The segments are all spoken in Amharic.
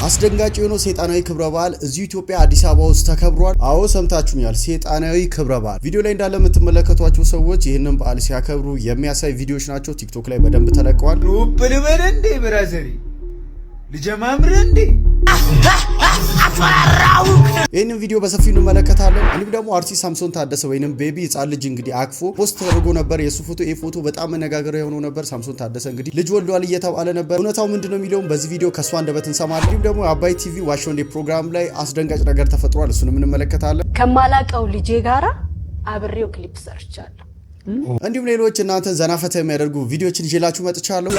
አስደንጋጭ የሆነው ሰይጣናዊ ክብረ በዓል እዚሁ ኢትዮጵያ አዲስ አበባ ውስጥ ተከብሯል። አዎ ሰምታችሁኛል፣ ሰይጣናዊ ክብረ በዓል። ቪዲዮ ላይ እንዳለ የምትመለከቷቸው ሰዎች ይህንን በዓል ሲያከብሩ የሚያሳይ ቪዲዮዎች ናቸው። ቲክቶክ ላይ በደንብ ተለቀዋል። ሩፕልበል እንዴ ብራዘሪ ልጀማምር እንዴ አፈራራው። ይህንን ቪዲዮ በሰፊው እንመለከታለን። እንዲሁም ደግሞ አርቲስት ሳምሶን ታደሰ ወይንም ቤቢ ህጻን ልጅ እንግዲህ አቅፎ ፖስት ተደርጎ ነበር። የሱ ፎቶ ፎቶ በጣም መነጋገሪያ የሆነው ነበር። ሳምሶን ታደሰ እንግዲህ ልጅ ወልዷል እየተባለ ነበር። እውነታው ምንድነው የሚለውን በዚህ ቪዲዮ ከሷ አንደበት እንሰማለን። እንዲሁም ደግሞ አባይ ቲቪ ዋሽንዴ ፕሮግራም ላይ አስደንጋጭ ነገር ተፈጥሯል። እሱንም እንመለከታለን። ከማላቀው ልጄ ጋራ አብሬው ክሊፕ ሰርቻለሁ። እንዲሁም ሌሎች እናንተን ዘናፈታ የሚያደርጉ ቪዲዮችን ይዤላችሁ መጥቻለሁ።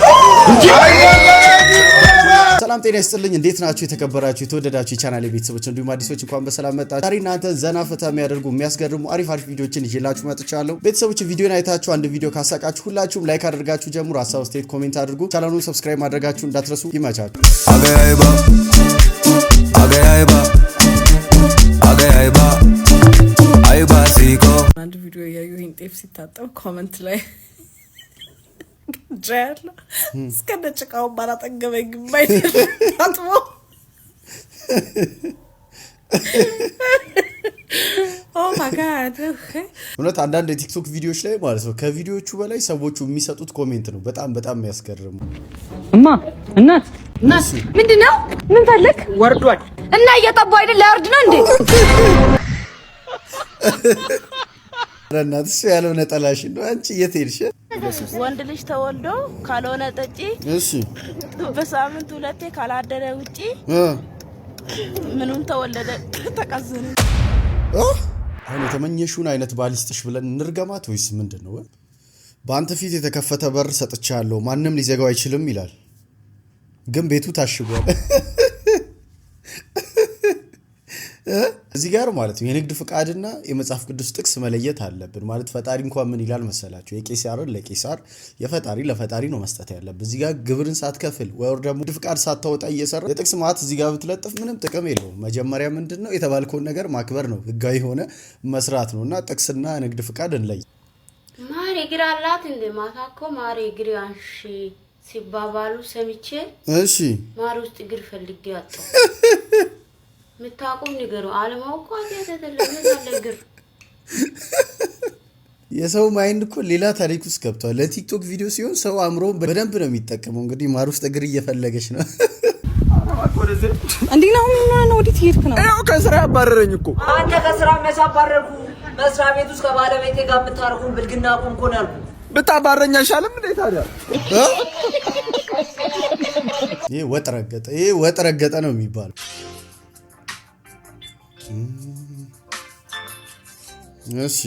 ሰላም ጤና ይስጥልኝ። እንዴት ናችሁ? የተከበራችሁ የተወደዳችሁ የቻናሌ ቤተሰቦች እንዲሁም አዲሶች እንኳን በሰላም መጣችሁ። ዛሬ እናንተን ዘናፈታ የሚያደርጉ የሚያስገርሙ አሪፍ ቪዲዮችን ይዤላችሁ መጥቻለሁ። ቤተሰቦች ቪዲዮን አይታችሁ አንድ ቪዲዮ ካሳቃችሁ ሁላችሁም ላይክ አድርጋችሁ ጀምሩ። ሀሳብ አስተያየት ኮሜንት አድርጉ። ቻናሉን ሰብስክራይብ ማድረጋችሁ እንዳትረሱ። ይመቻችሁ። አንድ ቪዲዮ ያዩኝ ጤፍ ሲታጠብ ኮሜንት ላይ ጃላ እስከነ ጭቃው ባላጠገበኝ ግባይ ታጥቦ ኦ ማይ ጋድ። እውነት አንዳንድ የቲክቶክ ቪዲዮዎች ላይ ማለት ነው ከቪዲዮቹ በላይ ሰዎቹ የሚሰጡት ኮሜንት ነው በጣም የሚያስገርሙ። እማ እናት ምንድነው? ምን ፈልክ? ወርዷል እና እየጠባው አይደል? ያርድ ነው እንዴ? ረናትስ ያለው ነጠላሽ ነው። አንቺ የት ሄድሽ? ወንድ ልጅ ተወልዶ ካልሆነ ጠጪ፣ እሺ በሳምንት ሁለቴ ካላደረ ውጪ ምኑን ተወለደ ተቀዘነ። አሁን የተመኘሽውን አይነት ባሊስጥሽ ብለን እንርገማት ወይስ ምንድነው? በአንተ ፊት የተከፈተ በር ሰጥቻለሁ ማንም ሊዘጋው አይችልም ይላል፣ ግን ቤቱ ታሽጓል። እዚህ ጋር ማለት ነው የንግድ ፍቃድና የመጽሐፍ ቅዱስ ጥቅስ መለየት አለብን። ማለት ፈጣሪ እንኳን ምን ይላል መሰላችሁ? የቄሳርን ለቄሳር የፈጣሪ ለፈጣሪ ነው መስጠት ያለብን። እዚህ ጋር ግብርን ሳትከፍል ወይ ደግሞ ንግድ ፍቃድ ሳታወጣ እየሰራ የጥቅስ ማት እዚህ ጋር ብትለጥፍ ምንም ጥቅም የለውም። መጀመሪያ ምንድነው የተባልከውን ነገር ማክበር ነው፣ ህጋዊ ሆነ መስራት ነውና ጥቅስና ንግድ ፍቃድ እንለይ። ማሪ ግራ አላት እንደ ማታኮ ማሪ ግራ አንሺ ሲባባሉ ሰምቼ እሺ ማሪ ውስጥ ግር ፈልጌ ያጣው ምታቁም ንገሩ አለማውቁ አትተተለመዛለግር የሰው ማይንድ እኮ ሌላ ታሪክ ውስጥ ገብቷል። ለቲክቶክ ቪዲዮ ሲሆን ሰው አምሮን በደንብ ነው የሚጠቀመው። እንግዲህ ማር ውስጥ እግር እየፈለገች ነው። እንዴ ነው ወዲት ሄድክ ነው? አው ከስራ ያባረረኝ እኮ አንተ ከስራ መሳባረርኩ መስሪያ ቤት ውስጥ ከባለቤቴ ጋር የምታርኩን ብልግና ቆንቆን ያልኩ ብታባረኛ አይሻልም እንዴ ታዲያ? ይሄ ወጥ ረገጠ ነው የሚባለው። እሺ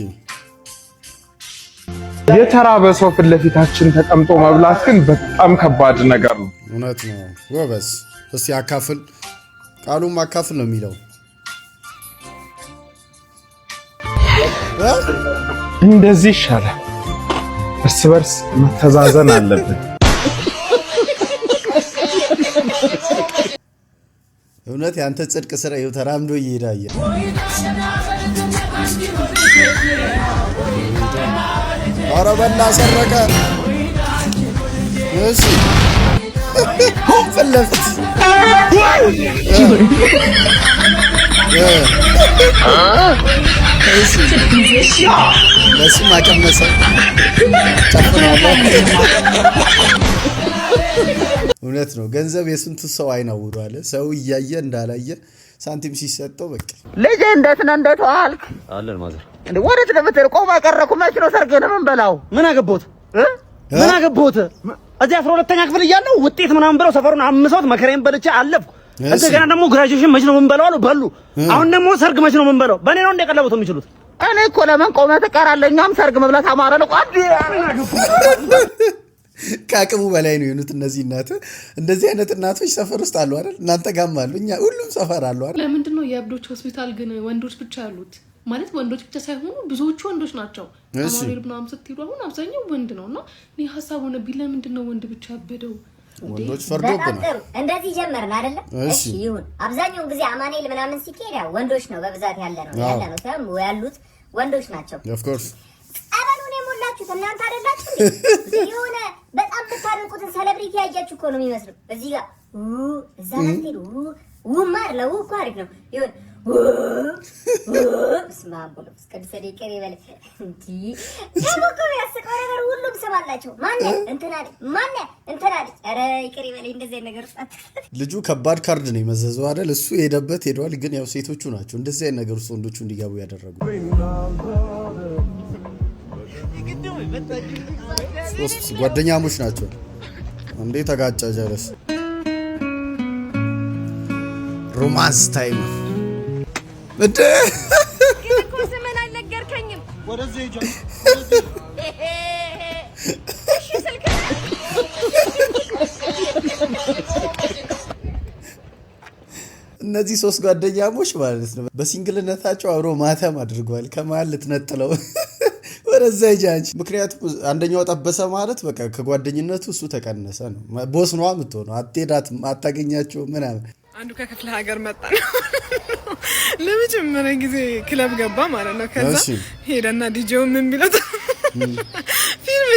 የተራበ ሰው ፊት ለፊታችን ተቀምጦ መብላት ግን በጣም ከባድ ነገር ነው። እውነት ነው ጎበዝ። እስቲ አካፍል፣ ቃሉም አካፍል ነው የሚለው። እንደዚህ ይሻላል። እርስ በርስ መተዛዘን አለብን። እውነት ያንተ ጽድቅ ስራ ይው ተራምዶ ይሄዳል። ኧረ በላ ሰረቀ። እሺ ፈለፍት ለስም አቀመሰ እውነት ነው። ገንዘብ የስንቱ ሰው አይናውራለ። ሰው እያየ እንዳላየ ሳንቲም ሲሰጠው በቃ ልጄ እንዴት ነው? እንዴት ዋልክ? አለን ማዘር እንዴ ወዴት ነው የምትሄድ? ቆማ ቀረኩ። መች ነው ሰርገን ምን በላው? ምን አገቦት እዚህ 12ኛ ክፍል እያለሁ ውጤት ምናምን ብለው ሰፈሩን አምሰውት መከሬን በልቼ አለፍኩ። እንደገና ደግሞ ግራጁዌሽን መች ነው ምን በላው አሉ በሉ። አሁን ደግሞ ሰርግ መች ነው ምን በላው? በእኔ ነው እንደቀለቡት የሚችሉት። እኔ እኮ ለምን ቆመህ ትቀራለህ? እኛም ሰርግ መብላት አማረን እኮ ከአቅሙ በላይ ነው የሆኑት እነዚህ እናት። እንደዚህ አይነት እናቶች ሰፈር ውስጥ አሉ አይደል? እናንተ ጋርም አሉ፣ እኛ ሁሉም ሰፈር አሉ አይደል? ለምንድን ነው የአብዶች ሆስፒታል ግን ወንዶች ብቻ ያሉት? ማለት ወንዶች ብቻ ሳይሆኑ ብዙዎቹ ወንዶች ናቸው። አማኑኤል ምናምን ስትሄዱ አሁን አብዛኛው ወንድ ነውና እኔ ሀሳብ ሆነ ቢል ለምንድን ነው ወንድ ብቻ ያበደው? ወንዶች ፈርዶብናል። እንደዚህ ጀመርን አይደለ? እሺ ይሁን። አብዛኛው ጊዜ አማኑኤል ምናምን ሲኬድ ያው ወንዶች ነው በብዛት ያለ ነው ታም ያሉት ወንዶች ናቸው። ኦፍ ኮርስ አባሉን የሞላችሁት እናንተ አይደላችሁ? የሆነ በጣም የምታደንቁትን ሴሌብሪቲ ያያችሁ እኮ ነው የሚመስለው። እዚህ ጋር እዛ ጋር ውማር ለውኩ አሪፍ ነው ይሁን ስማም ብሎ እስከ ይቅር ይበል እንጂ ደግሞ ያስቀው ነገር ሁሉም ሰማላችሁ ማን እንትና ኧረ ይቅር ይበል እንደዚህ ነገር ውስጥ ልጁ ከባድ ካርድ ነው የመዘዘው አይደል እሱ ሄደበት ሄዷል ግን ያው ሴቶቹ ናቸው እንደዚህ አይነት ነገር ውስጥ ወንዶቹ እንዲገቡ ያደረጉ ሶስት ጓደኛሞች ናቸው እንዴ ተጋጫ ጀረስ ሮማንስ ታይም እንዴ ኮስ ምን አልነገርከኝም ወደዚህ ሂጅ እሺ ስልክ እነዚህ ሶስት ጓደኛሞች ማለት ነው በሲንግልነታቸው አብሮ ማተም አድርገዋል ከመሀል ልትነጥለው ወደዛ ሂጅ ምክንያቱም አንደኛው ጠበሰ ማለት በቃ ከጓደኝነቱ እሱ ተቀነሰ ነው ቦስ ነው የምትሆነው አትሄዳትም አታገኛቸው ምናምን አንዱ ከክፍለ ሀገር መጣ ለመጀመሪያ ጊዜ ክለብ ገባ ማለት ነው ከዛ ሄደና ዲጄው ምን ቢለው ፊልም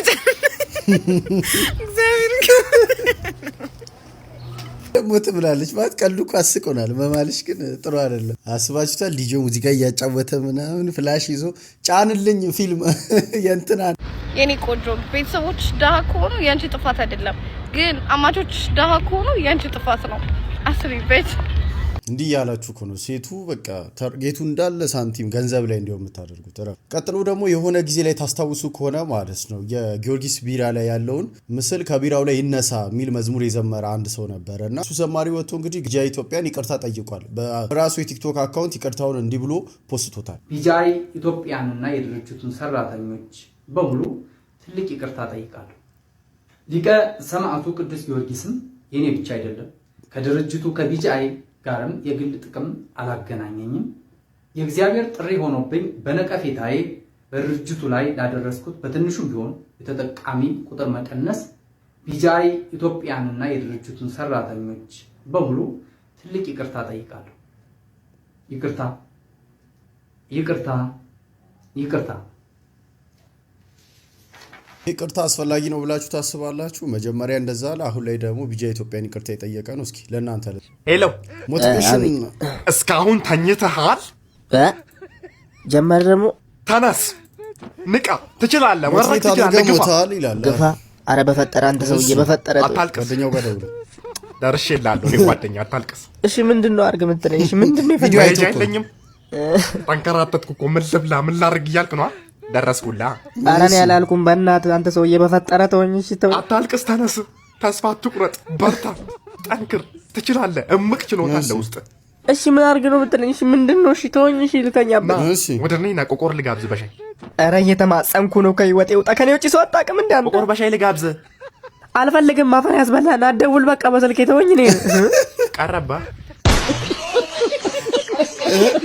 እግዚአብሔር ሞት ብላለች ማለት ቀልዱ እኮ አስቆናል መማልሽ ግን ጥሩ አይደለም አስባችሁታል ዲጄው ሙዚቃ እያጫወተ ምናምን ፍላሽ ይዞ ጫንልኝ ፊልም የእንትና የኔ ቆንጆ ቤተሰቦች ደሃ ከሆኑ ያንቺ ጥፋት አይደለም ግን አማቾች ደሃ ከሆኑ ያንቺ ጥፋት ነው አስሪበት እንዲህ ያላችሁ እኮ ነው ሴቱ በቃ ታርጌቱ እንዳለ ሳንቲም ገንዘብ ላይ እንዲው የምታደርጉት ቀጥሎ ደግሞ የሆነ ጊዜ ላይ ታስታውሱ ከሆነ ማለት ነው የጊዮርጊስ ቢራ ላይ ያለውን ምስል ከቢራው ላይ ይነሳ ሚል መዝሙር የዘመረ አንድ ሰው ነበርና እሱ ዘማሪ ወጥቶ እንግዲህ ቢጃይ ኢትዮጵያን ይቅርታ ጠይቋል በራሱ የቲክቶክ አካውንት ይቅርታውን እንዲህ ብሎ ፖስቶታል ቢጃይ ኢትዮጵያንና የድርጅቱን ሰራተኞች በሙሉ ትልቅ ይቅርታ ጠይቃለሁ ሊቀ ሰማዕቱ ቅዱስ ጊዮርጊስም የኔ ብቻ አይደለም ከድርጅቱ ከቢጃይ ጋርም የግል ጥቅም አላገናኘኝም የእግዚአብሔር ጥሪ ሆኖብኝ በነቀፌታዬ በድርጅቱ ላይ ላደረስኩት በትንሹ ቢሆን የተጠቃሚ ቁጥር መቀነስ ቢጃይ ኢትዮጵያንና የድርጅቱን ሰራተኞች በሙሉ ትልቅ ይቅርታ ጠይቃለሁ ይቅርታ ይቅርታ አስፈላጊ ነው ብላችሁ ታስባላችሁ መጀመሪያ እንደዛ አሁን ላይ ደግሞ ቢጃይ ኢትዮጵያን ይቅርታ የጠየቀ ነው እስኪ ለእናንተ ሄሎ ሞቲቬሽን እስካሁን ተኝተሃል ጀመር ደግሞ ተነስ ንቃ ትችላለህ ወራክ ትችላለህ ገሞታል ይላል ግፋ አረ በፈጠረ አንተ ሰውዬ በፈጠረ ጓደኛው ጋር ደውሎ ደርሼልሃለሁ እኔ ጓደኛ አታልቅስ እሺ ምንድነው አርግ ምትለኝ እሺ ምንድነው ቪዲዮ አይለኝም ጠንከራተትኩ እኮ ምን ልብላ ምን ላርግ እያልክ ነው ደረስኩላ አራኔ ያላልኩም በእናትህ አንተ ሰውዬ በፈጠረ ተወኝ እሺ ተው አታልቅስ ተነስ ተስፋ አትቁረጥ በርታ ጠንክር ትችላለህ እምቅ ችሎታ አለ ውስጥ እሺ ምን አርግ ነው ምትለኝ እሺ ምንድነው እሺ ተወኝ እሺ ልተኛበት ወደ እኔ ና ቆቆር ልጋብዝ በሻይ አረ እየተማጸንኩ ነው ከይወጤ ውጣ ከኔ ውጪ ሰው አጣቅም እንዳም ቆቆር በሻይ ልጋብዝ አልፈልግም ማፈን ያስበላና አደውል በቃ በስልክ ተወኝ ነኝ ቀረባ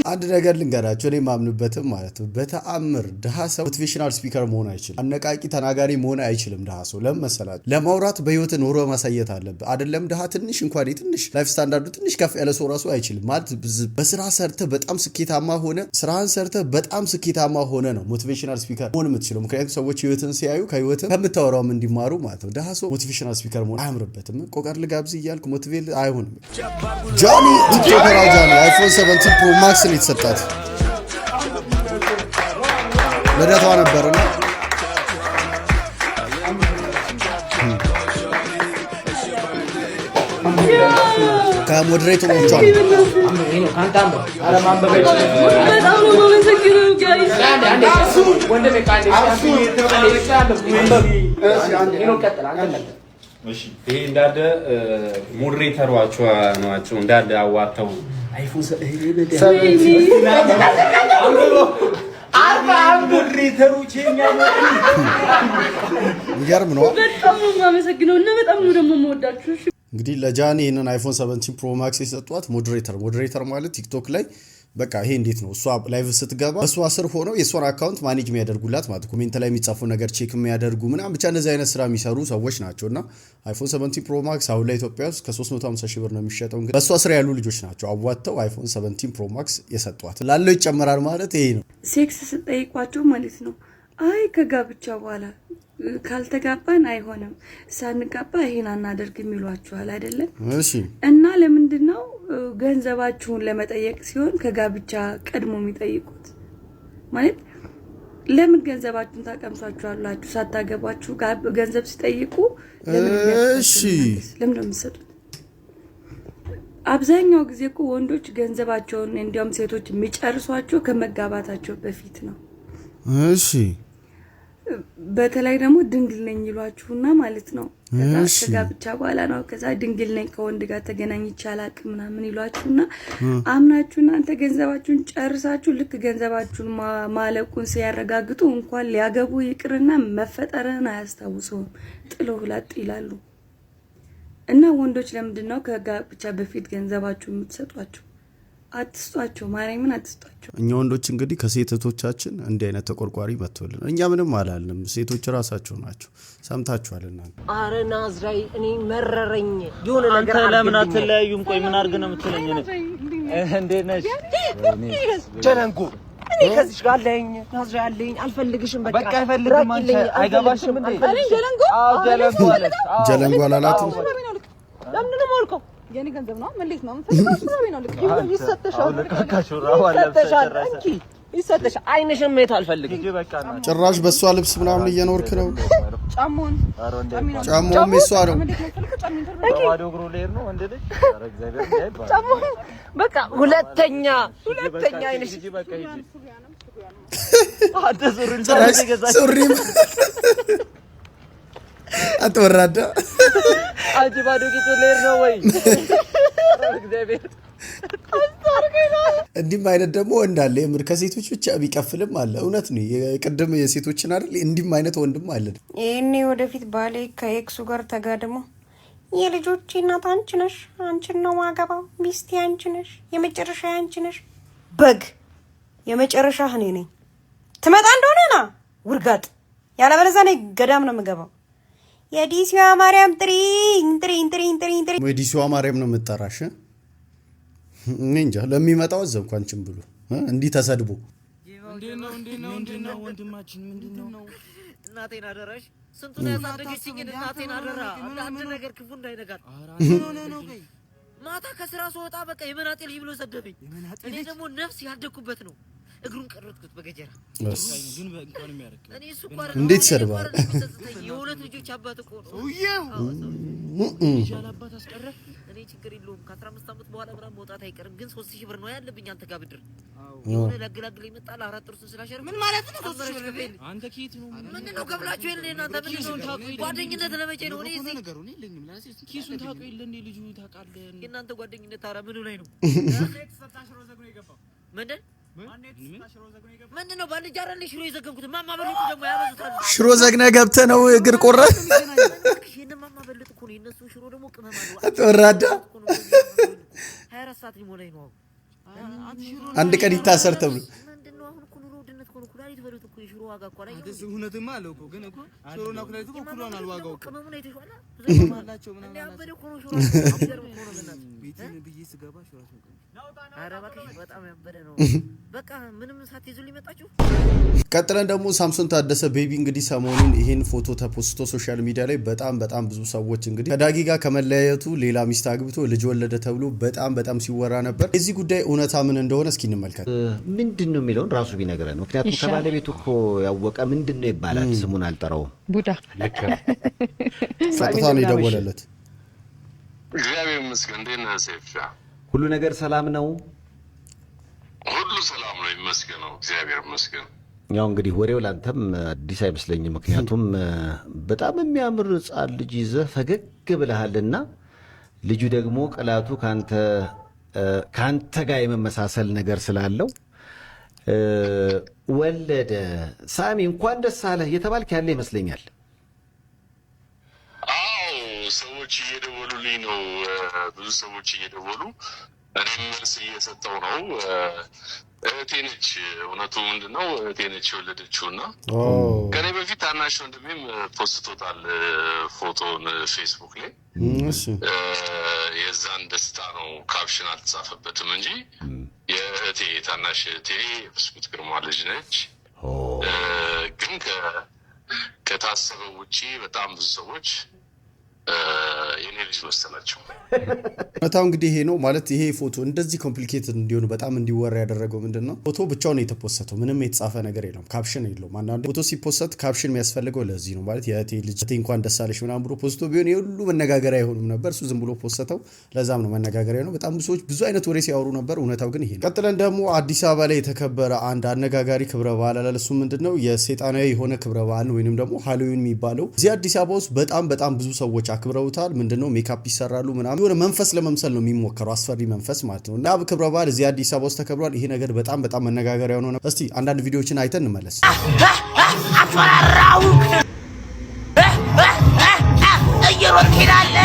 አንድ ነገር ልንገራችሁ እኔ ማምንበትም ማለት ነው በተአምር ደሃ ሰው ሞቲቬሽናል ስፒከር መሆን አይችልም አነቃቂ ተናጋሪ መሆን አይችልም ደሃ ሰው ለምን መሰላችሁ ለማውራት በህይወት ኖሮ ማሳየት አለበት አይደለም ደሃ ትንሽ እንኳን ትንሽ ላይፍ ስታንዳርዱ ትንሽ ከፍ ያለ ሰው ራሱ አይችልም ማለት በስራ ሰርተ በጣም ስኬታማ ሆነ ስራን ሰርተ በጣም ስኬታማ ሆነ ነው ሞቲቬሽናል ስፒከር መሆን የምትችለው ምክንያቱም ሰዎች ህይወትን ሲያዩ ከህይወት ከምታወራውም እንዲማሩ ማለት ነው ደሃ ሰው ሞቲቬሽናል ስፒከር መሆን አያምርበትም ቆቀር ልጋብዝ እያልኩ ሞቲቬት አይሆንም ጆኒ ቲክቶከር ጆኒ አይፎን 17 ፕሮ ማክስ ነው የተሰጣት ለዳቷ ነበርና ከሞዴሬተሮቿ አንታም አረ ማንበበች በጣም ነው የማመሰግነው ጋይስ ይሄ እንዳለ ሞዴሬተሯቸው ናቸው እንዳለ አዋተው አይፎን ይገርም ነው በጣም ነው የማመሰግነው እና በጣም ነው ደግሞ የምወዳችሁ እንግዲህ ለጃኒ ይሄንን አይፎን 17 ፕሮ ማክስ የሰጧት ሞዴሬተር ማለት ቲክቶክ ላይ በቃ ይሄ እንዴት ነው እሷ ላይቭ ስትገባ እሷ ስር ሆነው የሷን አካውንት ማኔጅ የሚያደርጉላት ማለት ኮሜንት ላይ የሚጻፉ ነገር ቼክ የሚያደርጉ ምናምን ብቻ እንደዚህ አይነት ስራ የሚሰሩ ሰዎች ናቸውና አይፎን 17 ፕሮ ማክስ አሁን ላይ ኢትዮጵያ ውስጥ ከ350 ሺህ ብር ነው የሚሸጠው እንግዲህ በሷ ስር ያሉ ልጆች ናቸው አዋተው አይፎን 17 ፕሮ ማክስ የሰጧት ላለው ይጨመራል ማለት ይሄ ነው ሴክስ ስጠይቋቸው ማለት ነው አይ ከጋብቻ በኋላ ካልተጋባን አይሆንም ሳንጋባ ይሄን አናደርግም ይሏችኋል አይደለም እሺ እና ለምንድነው ገንዘባችሁን ለመጠየቅ ሲሆን ከጋብቻ ቀድሞ የሚጠይቁት ማለት ለምን ገንዘባችሁን ታቀምሳችኋላችሁ ሳታገባችሁ ገንዘብ ሲጠይቁ እሺ ለምን ነው የምትሰጡት አብዛኛው ጊዜ እኮ ወንዶች ገንዘባቸውን እንዲያውም ሴቶች የሚጨርሷቸው ከመጋባታቸው በፊት ነው እሺ በተለይ ደግሞ ድንግል ነኝ ይሏችሁና ማለት ነው ከጋብቻ በኋላ ነው ከዛ ድንግል ነኝ ከወንድ ጋር ተገናኝቼ አላቅም ምናምን ይሏችሁና አምናችሁና አንተ ገንዘባችሁን ጨርሳችሁ ልክ ገንዘባችሁን ማለቁን ሲያረጋግጡ እንኳን ሊያገቡ ይቅርና መፈጠረን አያስታውሱም ጥለው ላጥ ይላሉ እና ወንዶች ለምንድነው ከጋብቻ በፊት ገንዘባችሁን የምትሰጧቸው አትስጧቸው ማርያምን አትስጧቸው እኛ ወንዶች እንግዲህ ከሴቶቻችን እንዲህ አይነት ተቆርቋሪ መጥቶልን እኛ ምንም አላልንም ሴቶች ራሳቸው ናቸው ሰምታችኋል እናንተ አረ ናዝራይ እኔ መረረኝ የሆነ ነገር አንተ ለምን አትለያዩም ቆይ ምን አርገ ነው የምትለኝ እንዴ ነሽ ጀለንጎ እኔ ከዚህ ጋር አለኝ ናዝራይ አለኝ አልፈልግሽም በቃ አይፈልግም አንተ አይገባሽም እንዴ እኔ ጀለንጎ ጀለንጎ አላላትም ለምን ነው ሞልከው የኔ ገንዘብ ነው ማለት ነው ምንፈልጋችሁ ነው ልክ ይሰጥሻል እንጂ ይሰጥሻል አይንሽም ማየት አልፈልግም ጭራሽ በሷ ልብስ ምናምን እየኖርክ ነው ጫሞን የሷ ነው ባዶ እግሩ ሌር ነው እንዴ ኧረ እግዚአብሔር እንዳይባል ጫሞ በቃ ሁለተኛ አይንሽ በቃ ሂጂ አትዙሩን ሱሪ አትወራዳ አንቺ ባዶ ቂጡ ሌር ነው ወይ እግዚአብሔር እንዲህም አይነት ደግሞ ወንድ አለ የምር ከሴቶች ብቻ ቢቀፍልም አለ እውነት ነው የቅድም የሴቶችን አይደል እንዲህም አይነት ወንድም አለ እኔ ወደፊት ባሌ ከኤክሱ ጋር ተጋድሞ የልጆቼ እናት አንቺ ነሽ አንቺን ነው ማገባው ሚስቴ አንቺ ነሽ የመጨረሻ አንቺ ነሽ በግ የመጨረሻ እኔ ነኝ ትመጣ እንደሆነ ና ውርጋጥ ያለበለዚያ እኔ ገዳም ነው የምገባው የዲሲዋ ማርያም ጥሪ የዲሲዋ ማርያም ነው የምትጠራሽ እንጃ ለሚመጣው አዘብኩ አንቺን ብሎ እንዲህ ተሰድቦ እንዴ ነው ወንድማችን ምንድነው እናቴን አደረሽ ስንቱን ያሳደገችኝ እናቴን አደራ አንድ ነገር ክፉ እንዳይነጋት ነው ቆይ ማታ ከስራ ስወጣ በቃ የመናጤል ይብሎ ሰደበኝ እኔ ደግሞ ነፍስ ያደኩበት ነው እግሩን ቀረጥኩት በገጀራ ግን እንኳን የሚያርክ እኔ እሱ ቋር እንዴት ይሰርባል የሁለት ልጆች አባት እኮ ነው ይሻል አባት አስቀረ እኔ ችግር የለውም ከ15 አመት በኋላ ምናምን መውጣት አይቀርም ግን 3000 ብር ነው ያለብኝ አንተ ጋር ብድር የሆነ ለግላግል ይመጣል አራት ጥርስ ስላሸር ምን ማለት ነው 3000 ብር አንተ ኪት ነው ምን ነው ከብላችሁ የለ እናንተ ምን ነው ጓደኝነት ለመቼ ነው እኔ እዚህ ነገሩ እኔ ለኝም ለራሴ ኪሱን ታውቀው የለ እንዴ ልጁ ታውቃለህ እናንተ ጓደኝነት ታራ ምን ላይ ነው ምንድን ነው ባልንጀራ ላይ ሽሮ የዘገንኩት ማማ በልጥ ደግሞ ያበዙታል ሽሮ ዘግነ ገብተ ነው እግር ቆረ ማማ በልጥ እኮ ነው እነሱ ሽሮ ደግሞ ቅመም አለው አትወራዳ 24 ሰዓት ሊሞላኝ ነው አንድ ቀን ይታሰር ተብሎ ምንድነው አሁን እኮ ኑሮ ውድነት እኮ ነው ኩላሊት በሉት እኮ የሽሮ ዋጋ እኮ ላይ ደስ እውነትማ አለው እኮ ግን እኮ ሽሮና ኩላሊት እኮ ኩሏን አልዋጋው ቅመሙ ነው የተሻለ ብዙ ማላቸው ምናምን ያበደ እኮ ነው ሽሮ አብዘር እኮ ነው ለናት ቤትን ብዬ ስገባ ሽሮ ኧረ እባክሽ በጣም ያበደ ነው በቃ ምንም ሳትይዙ ሊመጣችሁ ቀጥለን ደግሞ ሳምሶን ታደሰ ቤቢ እንግዲህ ሰሞኑን ይሄን ፎቶ ተፖስቶ ሶሻል ሚዲያ ላይ በጣም ብዙ ሰዎች እንግዲህ ከዳጊ ጋር ከመለያየቱ ሌላ ሚስት አግብቶ ልጅ ወለደ ተብሎ በጣም ሲወራ ነበር እዚህ ጉዳይ እውነታ ምን እንደሆነ እስኪ እንመልከት ምንድነው የሚለውን ራሱ ቢነግረን ምክንያቱም ከባለቤቱ እኮ ያወቀ ምንድነው ይባላል ስሙን አልጠራውም ቡዳ ፈጥታ ነው የደወለለት እግዚአብሔር ይመስገን እንዴት ነህ ሴፍሻ ሁሉ ነገር ሰላም ነው ሁሉ ሰላም ነው ይመስገነው እግዚአብሔር ይመስገን ያው እንግዲህ ወሬው ላንተም አዲስ አይመስለኝም ምክንያቱም በጣም የሚያምር ጻል ልጅ ይዘህ ፈገግ ብለሃልና ልጁ ደግሞ ቀላቱ ካንተ ጋር የመመሳሰል ነገር ስላለው ወለደ ሳሚ እንኳን ደስ አለህ የተባልክ ያለ ይመስለኛል ሰዎች እየደወሉልኝ ነው ብዙ ሰዎች እየደወሉ እኔም መልስ እየሰጠው ነው እህቴ ነች እውነቱ ምንድነው እህቴ ነች የወለደችውና ከኔ በፊት ታናሽ ወንድሜም ፖስቶታል ፎቶን ፌስቡክ ላይ የዛን ደስታ ነው ካፕሽን አልተጻፈበትም እንጂ የእህቴ ታናሽ እህቴ ብስኩት ግርማ ልጅ ነች ግን ከታሰበው ውጪ በጣም ብዙ ሰዎች የኔ ልጅ መሰላቸው። እውነታው እንግዲህ ይሄ ነው ማለት ይሄ ፎቶ እንደዚህ ኮምፕሊኬትድ እንዲሆን በጣም እንዲወራ ያደረገው ምንድነው ፎቶ ብቻውን የተፖሰተው ምንም የተጻፈ ነገር የለም ካፕሽን የለውም። አንዳንድ ፎቶ ሲፖስት ካፕሽን የሚያስፈልገው ለዚህ ነው ማለት የእቴ ልጅ እንኳን ደስ አለሽ ምናምን ብሎ ፖስቶ ቢሆን የሁሉ መነጋገሪያ አይሆንም ነበር። እሱ ዝም ብሎ ፖስተው ለዛም ነው መነጋገሪያ ነው። በጣም ብዙ ሰዎች ብዙ አይነት ወሬ ሲያወሩ ነበር። እውነታው ግን ይሄ ነው። ቀጥለን ደግሞ አዲስ አበባ ላይ የተከበረ አንድ አነጋጋሪ ክብረ በዓል አለ። እሱ ምንድነው የሰይጣናዊ የሆነ ክብረ በዓል ወይንም ደግሞ ሃሎዊን የሚባለው እዚህ አዲስ አበባ ውስጥ በጣም ብዙ ሰዎች አክብረውታል። ምንድነው ሜካፕ ይሰራሉ ምናምን የሆነ መንፈስ ለመምሰል ነው የሚሞከረው አስፈሪ መንፈስ ማለት ነው። እና ክብረ በዓል እዚህ አዲስ አበባ ውስጥ ተከብሯል። ይሄ ነገር በጣም መነጋገሪያ ሆኖ ነው። እስቲ አንዳንድ ቪዲዮዎችን አይተን እንመለስ። አፈራራው እየሮጥ ሄዳለ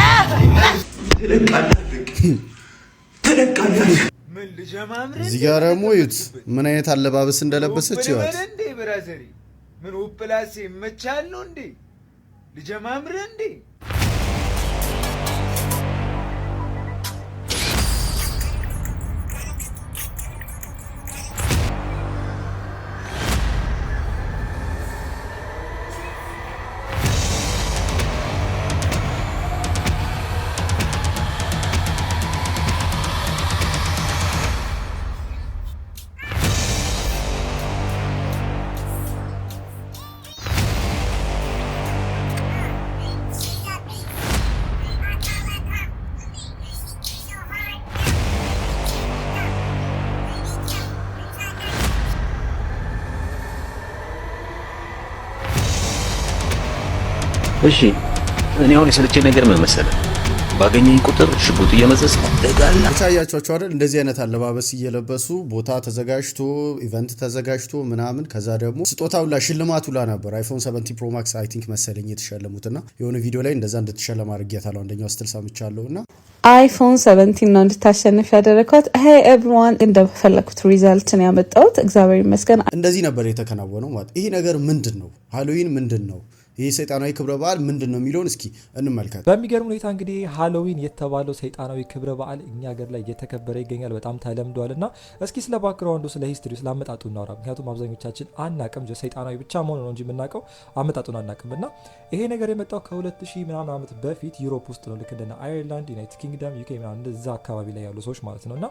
ምን ልጀማምር እዚህ ጋር ደግሞ እዩት ምን አይነት አለባበስ እንደለበሰች ይዋት እንዴ ብራዘሪ ምን ውፕላሴ መቻል ነው እንዴ ልጀማምር እንዴ እሺ እኔ አሁን የሰለቸኝ ነገር ምን መሰለህ ባገኘኝ ቁጥር ሽጉጥ እየመዘዝኩ ደጋላ ታያቻቸው አይደል እንደዚህ አይነት አለባበስ እየለበሱ ቦታ ተዘጋጅቶ ኢቨንት ተዘጋጅቶ ምናምን ከዛ ደግሞ ስጦታውላ ሽልማቱላ ነበር አይፎን 17 ፕሮ ማክስ አይ ቲንክ መሰለኝ የተሸለሙትና የሆነ ቪዲዮ ላይ እንደዛ እንድትሸለም አድርጌታለሁ አንደኛው ስትል ሰምቻለሁና አይፎን 17 ነው እንድታሸንፍ ያደረኳት። ሄይ ኤቭሪዋን እንደፈለኩት ሪዛልት ነው ያመጣሁት እግዚአብሔር ይመስገን። እንደዚህ ነበር የተከናወነው ማለት ይሄ ነገር ምንድነው ሃሎዊን ምንድነው ይሄ ሰይጣናዊ ክብረ በዓል ምንድነው የሚለውን እስኪ እንመልከት። በሚገርም ሁኔታ እንግዲህ ሃሎዊን የተባለው ሰይጣናዊ ክብረ በዓል እኛ ሀገር ላይ እየተከበረ ይገኛል። በጣም ተለምዷልና እስኪ ስለ ባክግራውንዱ ስለ ሂስትሪ ስለ አመጣጡ እናውራ። ምክንያቱም አብዛኞቻችን አናቅም ሰይጣናዊ ብቻ መሆኑ ነው እንጂ የምናውቀው አመጣጡን አናቅምና ይሄ ነገር የመጣው ከ2000 ምናምን ዓመት በፊት ዩሮፕ ውስጥ ነው። ልክ እንደ አየርላንድ፣ ዩናይትድ ኪንግደም፣ ዩኬ ምናምን እንደዛ አካባቢ ላይ ያሉ ሰዎች ማለት ነውና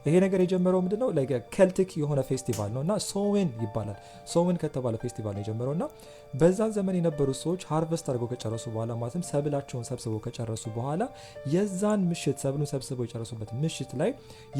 ይሄ ነገር የጀመረው ምንድነው ላይክ ኬልቲክ የሆነ ፌስቲቫል ነውና ሶዌን ይባላል። ሶዌን ከተባለ ፌስቲቫል ነው የጀመረውና በዛን ዘመን የነበሩ ሰዎች ሃርቨስት አድርገው ከጨረሱ በኋላ ማለትም ሰብላቸውን ሰብስበው ከጨረሱ በኋላ የዛን ምሽት ሰብሉን ሰብስበው የጨረሱበት ምሽት ላይ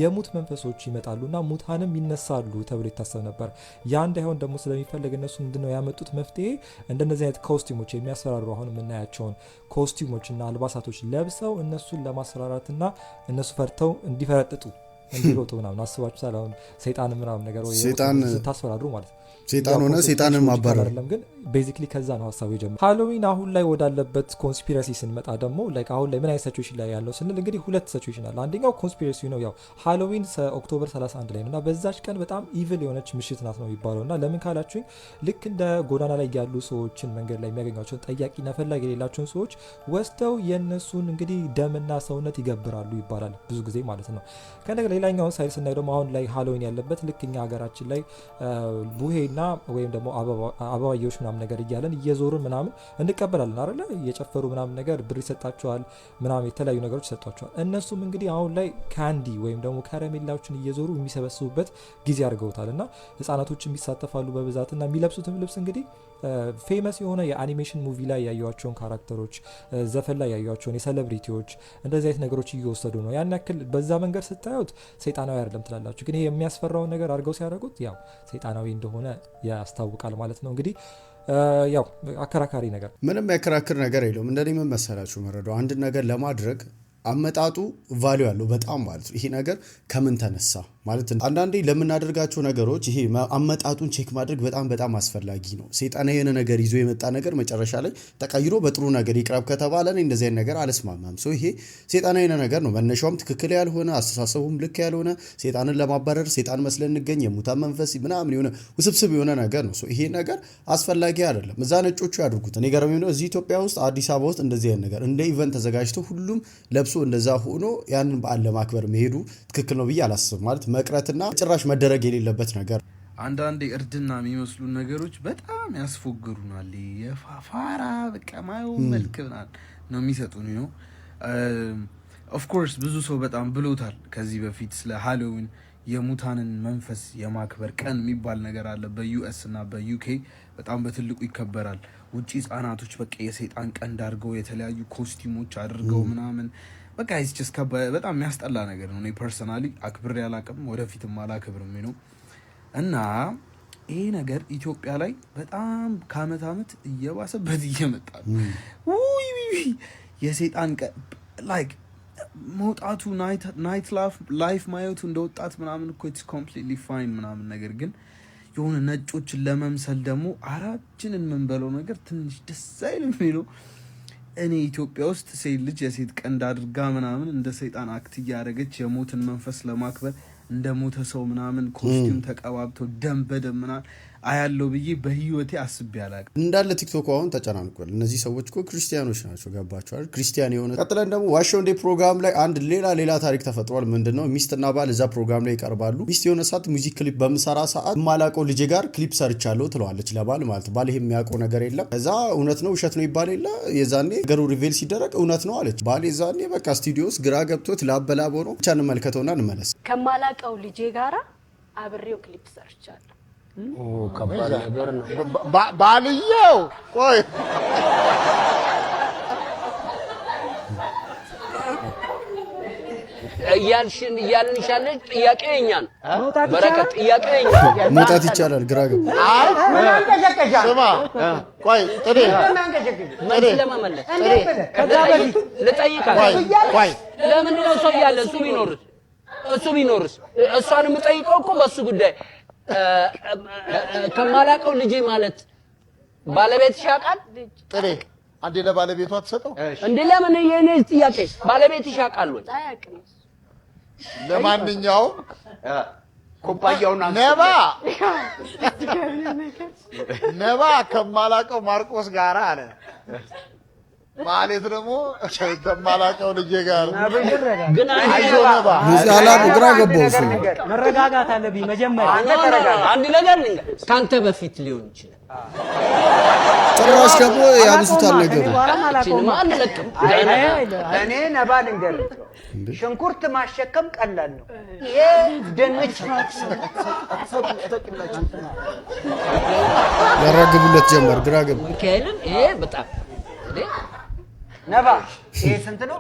የሙት መንፈሶች ይመጣሉና ሙታንም ይነሳሉ ተብሎ ይታሰብ ነበር። ያ እንዳይሆን ደግሞ ስለሚፈልግ እነሱ ምንድነው ያመጡት መፍትሄ እንደነዚህ አይነት ኮስቲሞች የሚያስፈራሩ አሁን የምናያቸውን ኮስቲሞችና አልባሳቶች ለብሰው እነሱን ለማስፈራራትና እነሱ ፈርተው እንዲፈረጥጡ እንዲሮጡ ምናምን አስባችሁታል? አሁን ሰይጣን ምናምን ነገር ወይ ስታስፈራሩ ማለት ነው ሰይጣን ሆነ ሰይጣንን ማባረር አይደለም ግን ቤዚክሊ ከዛ ነው ሀሳቡ የጀመረው። ሃሎዊን አሁን ላይ ወዳለበት ኮንስፒረሲ ስንመጣ ደግሞ ላይክ አሁን ላይ ምን አይነት ሲቹዌሽን ላይ ያለው ስንል እንግዲህ ሁለት ሲቹዌሽን አለ። አንደኛው ኮንስፒረሲ ነው ያው ሃሎዊን ኦክቶበር 31 ላይ ነውና በዛች ቀን በጣም ኢቪል የሆነች ምሽት ናት ነው የሚባለውና ለምን ካላችሁኝ ልክ እንደ ጎዳና ላይ ያሉ ሰዎችን መንገድ ላይ የሚያገኟቸውን ጠያቂና ፈላጊ የሌላቸውን ሰዎች ወስደው የነሱን እንግዲህ ደምና ሰውነት ይገብራሉ ይባላል ብዙ ጊዜ ማለት ነው። ከነገር ሌላኛውን ሳይድ ስናይ ደግሞ አሁን ላይ ሃሎዊን ያለበት ልክ እኛ ሀገራችን ላይ ቡሄና ወይም ደግሞ አበባዮሽ ምናምን ነገር እያለን እየዞሩን ምናምን እንቀበላለን አይደለ? እየጨፈሩ ምናምን ነገር ብር ይሰጣቸዋል ምናምን የተለያዩ ነገሮች ይሰጣቸዋል። እነሱም እንግዲህ አሁን ላይ ካንዲ ወይም ደግሞ ከረሜላዎችን እየዞሩ የሚሰበስቡበት ጊዜ አድርገውታልና ህጻናቶችም ይሳተፋሉ በብዛትና የሚለብሱትም ልብስ እንግዲህ ፌመስ የሆነ የአኒሜሽን ሙቪ ላይ ያዩዋቸውን ካራክተሮች ዘፈን ላይ ያዩዋቸውን የሴሌብሪቲዎች እንደዚህ አይነት ነገሮች እየወሰዱ ነው። ያን ያክል በዛ መንገድ ስታዩት ሰይጣናዊ አይደለም ትላላችሁ፣ ግን ይሄ የሚያስፈራውን ነገር አድርገው ሲያደርጉት ያው ሰይጣናዊ እንደሆነ ያስታውቃል ማለት ነው። እንግዲህ ያው አከራካሪ ነገር ምንም ያከራክር ነገር የለውም። እንደኔ ምን መሰላችሁ መረዳው አንድ ነገር ለማድረግ አመጣጡ ቫልዩ ያለው በጣም ማለት ይሄ ነገር ከምን ተነሳ ማለት አንዳንዴ ለምናደርጋቸው ነገሮች ይሄ አመጣጡን ቼክ ማድረግ በጣም አስፈላጊ ነው። ሰይጣናዊ የሆነ ነገር ይዞ የመጣ ነገር መጨረሻ ላይ ተቀይሮ በጥሩ ነገር ይቅረብ ከተባለ እኔ እንደዚህ አይነት ነገር አልስማማም። ሶ ይሄ ሰይጣናዊ ነገር ነው። መነሻውም ትክክል ያልሆነ አስተሳሰቡም ልክ ያልሆነ ሰይጣንን ለማባረር ሰይጣን መስለን እንገኝ የሙታን መንፈስ ምናምን የሆነ ውስብስብ የሆነ ነገር ነው። ሶ ይሄ ነገር አስፈላጊ አይደለም። እዛ ነጮቹ ያድርጉት። እኔ ገረመኝ ነው እዚህ ኢትዮጵያ ውስጥ አዲስ አበባ ውስጥ እንደዚህ አይነት ነገር እንደ ኢቨንት ተዘጋጅቶ ሁሉም ለብሶ እንደዛ ሆኖ ያንን በዓል ለማክበር መሄዱ ትክክል ነው ብዬ አላስብም። ማለት መቅረትና ጭራሽ መደረግ የሌለበት ነገር አንዳንዴ እርድና የሚመስሉ ነገሮች በጣም ያስፎግሩናል። የፋፋራ በቃ ማየውን መልክ ነው የሚሰጡን ነው። ኦፍ ኮርስ ብዙ ሰው በጣም ብሎታል ከዚህ በፊት ስለ ሃሎዊን የሙታንን መንፈስ የማክበር ቀን የሚባል ነገር አለ። በዩኤስ እና በዩኬ በጣም በትልቁ ይከበራል። ውጪ ህጻናቶች በቃ የሰይጣን ቀንድ አድርገው የተለያዩ ኮስቲሞች አድርገው ምናምን በቃ ይስጭስ በጣም የሚያስጠላ ነገር ነው። እኔ ፐርሰናሊ አክብሬ አላቅም፣ ወደፊትም አላክብርም ነው። እና ይሄ ነገር ኢትዮጵያ ላይ በጣም ከአመት አመት እየባሰበት እየመጣ ነው። የሰይጣን ላይክ መውጣቱ ናይት ላይፍ ማየቱ እንደወጣት ምናምን እኮ ኢትስ ኮምፕሊትሊ ፋይን ምናምን፣ ነገር ግን የሆነ ነጮችን ለመምሰል ደግሞ አራችንን የምንበለው ነገር ትንሽ ደስ አይልም የሚለው። እኔ ኢትዮጵያ ውስጥ ሴት ልጅ የሴት ቀንድ አድርጋ ምናምን እንደ ሰይጣን አክት እያደረገች የሞትን መንፈስ ለማክበር እንደ ሞተ ሰው ምናምን ኮስቲም ተቀባብተው ደም በደም ምናምን አያለው ብዬ በህይወቴ አስቤ አላውቅም። እንዳለ ቲክቶክ አሁን ተጨናንቋል። እነዚህ ሰዎች እኮ ክርስቲያኖች ናቸው፣ ገባቸዋል? ክርስቲያን የሆነ ቀጥለን ደግሞ ዋሾ እንዴ ፕሮግራም ላይ አንድ ሌላ ታሪክ ተፈጥሯል። ምንድነው? ሚስትና ባል እዛ ፕሮግራም ላይ ይቀርባሉ። ሚስት የሆነ ሰዓት ሙዚክ ክሊፕ በምሰራ ሰዓት የማላውቀው ልጄ ጋር ክሊፕ ሰርቻለሁ ትለዋለች ለባል ማለት። ባል ይሄ የሚያውቀው ነገር የለም። ከዛ እውነት ነው ውሸት ነው ይባል የለ የዛኔ ነገሩ ሪቬል ሲደረግ እውነት ነው አለች። ባል የዛኔ በቃ ስቱዲዮ ውስጥ ግራ ገብቶት ላበላቦ ነው። ብቻ እንመልከተውና እንመለስ። ከማላውቀው ልጄ ጋራ አብሬው ክሊፕ ሰርቻለሁ። ከባድ ነገር ነው። ባልየው ቆይ እያልንሻለች ጥያቄ የኛ ነው። በረከት ጥያቄ የኛ መውጣት ይቻላል። ግራ ገብ ስማ ቆይ ጥሬ ለማመለስ ልጠይቃት ቆይ ለምንድን ነው ሰው እያለ እሱ ቢኖርስ እሷን የምጠይቀው እኮ በሱ ጉዳይ ከማላውቀው ልጄ ማለት ባለቤትሽ ያውቃል? ጥሬ አንዴ ለባለቤቷ ተሰጠው እንዴ? ለምን የኔ ጥያቄ ባለቤትሽ ያውቃል ወይ? ለማንኛውም ኩባያውን ነባ ከማላውቀው ማርቆስ ጋር አለ ማለት ደግሞ ከማላውቀው ልጄ ጋር ግን ግራ ገባው። እሱ መረጋጋት አለብኝ መጀመሪያ። አንድ ነገር ካንተ በፊት ሊሆን ይችላል። ጭራሽ ደግሞ ያብሱታል ነገሩ። እኔ ነባ ልንገርህ፣ ሽንኩርት ማሸከም ቀላል ነው። ይሄ ድንች ያራግቡለት ጀመር። ግራ ገባ ሚካኤልን። ይሄ በጣም ነባ ይሄ ስንት ነው?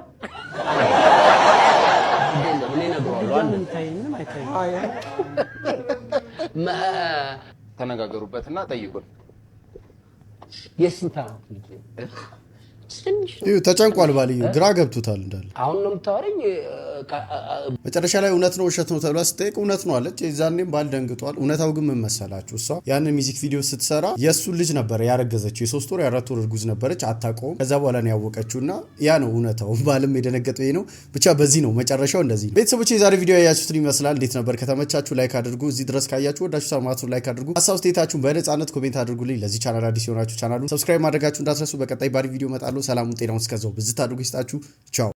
ተነጋገሩበትና ጠይቁን። የስንት ዓመት ልጅ ተጨንቋል። ባልየው ግራ ገብቶታል እንዳለ። አሁን ነው የምታወሪኝ? መጨረሻ ላይ እውነት ነው ውሸት ነው ተብላ ስትጠይቅ እውነት ነው አለች። የዛኔም ባል ደንግጧል። እውነታው ግን ምን መሰላችሁ? እሷ ያንን ሚዚክ ቪዲዮ ስትሰራ የእሱን ልጅ ነበረ ያረገዘችው። የ3 ወር የ4 ወር እርጉዝ ነበረች፣ አታውቀውም። ከዛ በኋላ ነው ያወቀችውና ያ ነው እውነታው። ባልም የደነገጠው ይሄ ነው። ብቻ በዚህ ነው መጨረሻው እንደዚህ። ቤተሰቦች የዛሬ ቪዲዮ ያያችሁትን ይመስላል። እንዴት ነበር? ከተመቻችሁ ላይክ አድርጉ። እዚህ ድረስ ካያችሁ ወዳችሁ ሰማቱ ላይክ አድርጉ። ሀሳብ አስተያየታችሁን በነፃነት ኮሜንት አድርጉልኝ። ለዚህ ቻናል አዲስ የሆናችሁ ቻናሉን ሰብስክራይብ ማድረጋችሁ እንዳትረሱ። በቀጣይ ባሪ ቪዲዮ እመጣለሁ። ሰላሙን ጤናውን እስከዛው ብዝት አድርጉ። ይስጣችሁ። ቻው